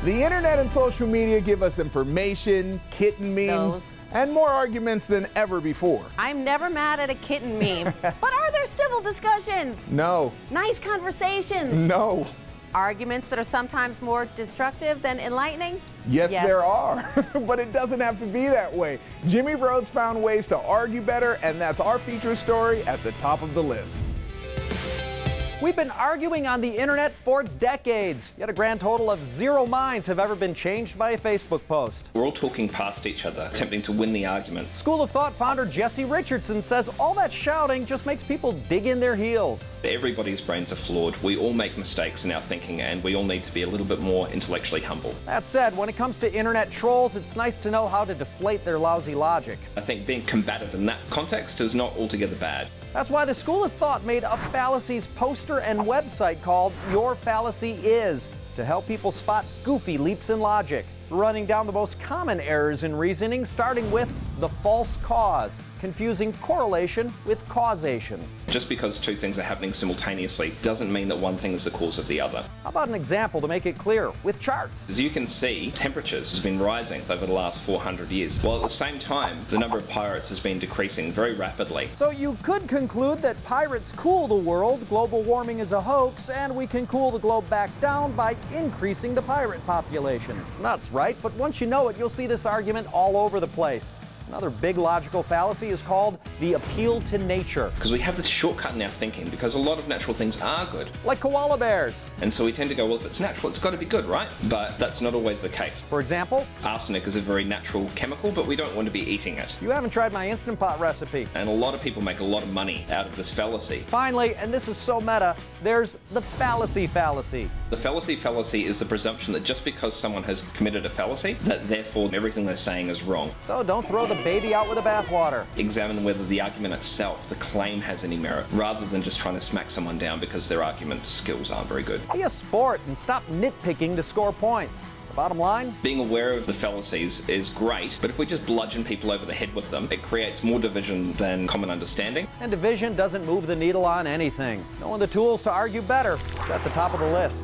The internet and social media give us information, kitten memes, and more arguments than ever before. I'm never mad at a kitten meme. But are there civil discussions? No. Nice conversations? No. Arguments that are sometimes more destructive than enlightening? Yes. There are. But it doesn't have to be that way. Jimmy Rhodes found ways to argue better, and that's our feature story at the top of the list. We've been arguing on the internet for decades, yet a grand total of 0 minds have ever been changed by a Facebook post. We're all talking past each other, attempting to win the argument. School of Thought founder Jesse Richardson says all that shouting just makes people dig in their heels. Everybody's brains are flawed. We all make mistakes in our thinking, and we all need to be a little bit more intellectually humble. That said, when it comes to internet trolls, it's nice to know how to deflate their lousy logic. I think being combative in that context is not altogether bad. That's why the School of Thought made a Fallacy's poster and website called Your Fallacy Is, to help people spot goofy leaps in logic, running down the most common errors in reasoning, starting with the false cause, confusing correlation with causation. Just because two things are happening simultaneously doesn't mean that one thing is the cause of the other. How about an example to make it clear with charts? As you can see, temperatures has been rising over the last 400 years, while at the same time, the number of pirates has been decreasing very rapidly. So you could conclude that pirates cool the world, global warming is a hoax, and we can cool the globe back down by increasing the pirate population. It's nuts, right? But once you know it, you'll see this argument all over the place. Another big logical fallacy is called the appeal to nature. Because we have this shortcut in our thinking, because a lot of natural things are good. Like koala bears. And so we tend to go, well, if it's natural, it's got to be good, right? But that's not always the case. For example? Arsenic is a very natural chemical, but we don't want to be eating it. You haven't tried my Instant Pot recipe. And a lot of people make a lot of money out of this fallacy. Finally, and this is so meta, there's the fallacy fallacy. The fallacy is the presumption that just because someone has committed a fallacy, that therefore everything they're saying is wrong. So don't throw the baby out with the bathwater. Examine whether the argument itself, the claim, has any merit, rather than just trying to smack someone down because their argument skills aren't very good. Be a sport and stop nitpicking to score points. The bottom line? Being aware of the fallacies is great, but if we just bludgeon people over the head with them, it creates more division than common understanding. And division doesn't move the needle on anything. Knowing the tools to argue better is at the top of the list.